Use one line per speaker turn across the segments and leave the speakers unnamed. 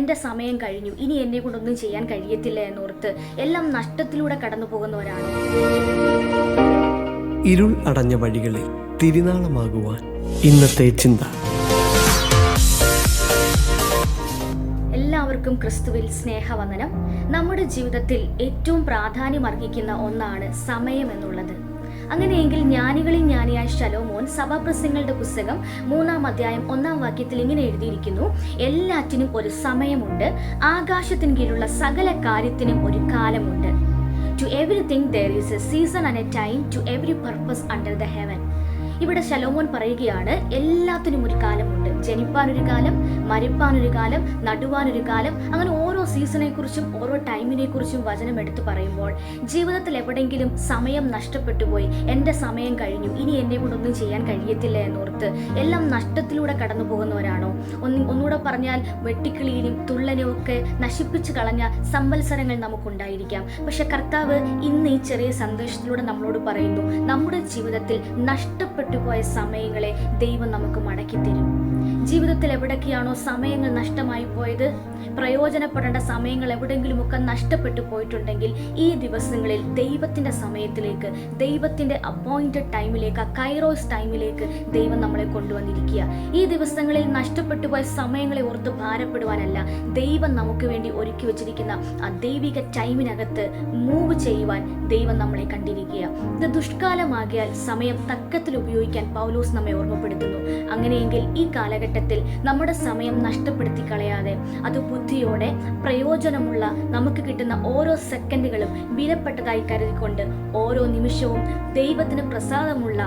എൻ്റെ സമയം കഴിഞ്ഞു, ഇനി എന്നെ കൊണ്ടൊന്നും ചെയ്യാൻ കഴിയത്തില്ല എന്നോർത്ത് എല്ലാം നഷ്ടത്തിലൂടെ കടന്നു പോകുന്നവരാണ്.
ഇരുൾ അടഞ്ഞ വഴികളിൽ തിരുനാളമാകുവാൻ ഇന്നത്തെ ചിന്ത.
എല്ലാവർക്കും ക്രിസ്തുവിൽ സ്നേഹവന്ദനം. നമ്മുടെ ജീവിതത്തിൽ ഏറ്റവും പ്രാധാന്യം അർഹിക്കുന്ന ഒന്നാണ് സമയം എന്നുള്ളത്. അങ്ങനെയെങ്കിൽ ജ്ഞാനികളിൽ ജ്ഞാനിയായ ശലോമോൻ സഭാപ്രസംഗങ്ങളുടെ പുസ്തകം 3-ാം അധ്യായം 1-ാം വാക്യത്തിൽ ഇങ്ങനെ എഴുതിയിരിക്കുന്നു: എല്ലാറ്റിനും ഒരു സമയമുണ്ട്, ആകാശത്തിന് കീഴിലുള്ള സകല കാര്യത്തിനും ഒരു കാലമുണ്ട്. To everything there is a season and a time to every purpose under the heaven. ഇവിടെ ശലോമോൻ പറയുകയാണ്, എല്ലാത്തിനും ഒരു കാലമുണ്ട്. ജനിപ്പാനൊരു കാലം, മരിപ്പാനൊരു കാലം, നടുവാനൊരു കാലം. അങ്ങനെ ഓരോ സീസണെ കുറിച്ചും ഓരോ ടൈമിനെ കുറിച്ചും വചനം എടുത്തു പറയുമ്പോൾ ജീവിതത്തിൽ എവിടെയെങ്കിലും സമയം നഷ്ടപ്പെട്ടു പോയി, എൻ്റെ സമയം കഴിഞ്ഞു, ഇനി എന്നെ കൊണ്ടൊന്നും ചെയ്യാൻ കഴിയത്തില്ല എന്നോർത്ത് എല്ലാം നഷ്ടത്തിലൂടെ കടന്നു പോകുന്നവരാണോ? ഒന്നുകൂടെ പറഞ്ഞാൽ വെട്ടിക്കിളിയിലും തുള്ളനും ഒക്കെ നശിപ്പിച്ചു കളഞ്ഞ സംവത്സരങ്ങൾ നമുക്കുണ്ടായിരിക്കാം. പക്ഷെ കർത്താവ് ഇന്ന് ഈ ചെറിയ സന്ദേശത്തിലൂടെ നമ്മളോട് പറയുന്നു, നമ്മുടെ ജീവിതത്തിൽ നഷ്ടപ്പെട്ടു പോയ സമയങ്ങളെ ദൈവം നമുക്ക് മടക്കി തരും. ജീവിതത്തിൽ എവിടൊക്കെയാണോ സമയങ്ങൾ നഷ്ടമായി പോയത്, പ്രയോജനപ്പെടേണ്ട സമയങ്ങൾ എവിടെയെങ്കിലുമൊക്കെ നഷ്ടപ്പെട്ടു പോയിട്ടുണ്ടെങ്കിൽ ഈ ദിവസങ്ങളിൽ ദൈവത്തിൻ്റെ സമയത്തിലേക്ക്, ദൈവത്തിൻ്റെ അപ്പോയിൻറ്റഡ് ടൈമിലേക്ക്, കൈറോസ് ടൈമിലേക്ക് ദൈവം നമ്മളെ കൊണ്ടുവന്നിരിക്കുക. ഈ ദിവസങ്ങളിൽ നഷ്ടപ്പെട്ടു പോയ സമയങ്ങളെ ഓർത്ത് ഭാരപ്പെടുവാനല്ല, ദൈവം നമുക്ക് വേണ്ടി ഒരുക്കി വെച്ചിരിക്കുന്ന ആ ദൈവിക ടൈമിനകത്ത് മൂവ് ചെയ്യുവാൻ ദൈവം നമ്മളെ കണ്ടിരിക്കുക. ഇത് ദുഷ്കാലമാകിയാൽ സമയം തക്കത്തിൽ ഉപയോഗിക്കാൻ പൗലോസ് നമ്മെ ഓർമ്മപ്പെടുത്തുന്നു. അങ്ങനെയെങ്കിൽ ഈ കാലഘട്ടത്തിൽ നമ്മുടെ സമയം നഷ്ടപ്പെടുത്തി കളയാതെ അത് ബുദ്ധിയോടെ പ്രയോജനമുള്ള, നമുക്ക് കിട്ടുന്ന ഓരോ സെക്കൻഡുകളും വിലപ്പെട്ടതായി കരുതിക്കൊണ്ട് ഓരോ നിമിഷവും ദൈവത്തിന് പ്രസാദമുള്ള,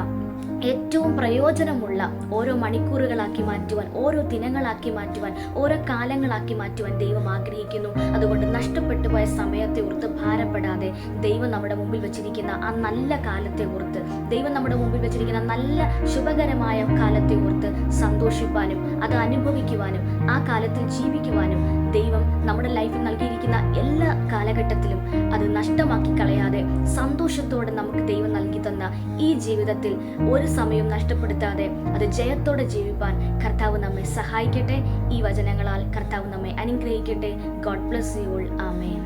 ഏറ്റവും പ്രയോജനമുള്ള ഓരോ മണിക്കൂറുകളാക്കി മാറ്റുവാൻ, ഓരോ ദിനങ്ങളാക്കി മാറ്റുവാൻ, ഓരോ കാലങ്ങളാക്കി മാറ്റുവാൻ ദൈവം ആഗ്രഹിക്കുന്നു. അതുകൊണ്ട് നഷ്ടപ്പെട്ടു പോയ സമയത്തെ ഓർത്ത് ഭാരപ്പെടാതെ ദൈവം നമ്മുടെ മുമ്പിൽ വെച്ചിരിക്കുന്ന ആ നല്ല കാലത്തെ ഓർത്ത്, ദൈവം നമ്മുടെ മുമ്പിൽ വെച്ചിരിക്കുന്ന നല്ല ശുഭകരമായ കാലത്തെ ഓർത്ത് സന്തോഷിപ്പാനും അത് അനുഭവിക്കുവാനും ആ കാലത്തിൽ ജീവിക്കുവാനും ദൈവം നമ്മുടെ ലൈഫിൽ നൽകിയിരിക്കുന്ന എല്ലാ കാലഘട്ടത്തിലും അത് നഷ്ടമാക്കി കളയാതെ സന്തോഷത്തോടെ നമുക്ക് ദൈവം നൽകി തന്ന ഈ ജീവിതത്തിൽ ഒരു സമയം നഷ്ടപ്പെടുത്താതെ അത് ജയത്തോടെ ജീവിപ്പാൻ കർത്താവ് നമ്മെ സഹായിക്കട്ടെ. ഈ വചനങ്ങളാൽ കർത്താവ് നമ്മെ അനുഗ്രഹിക്കട്ടെ. God bless you all. Amen.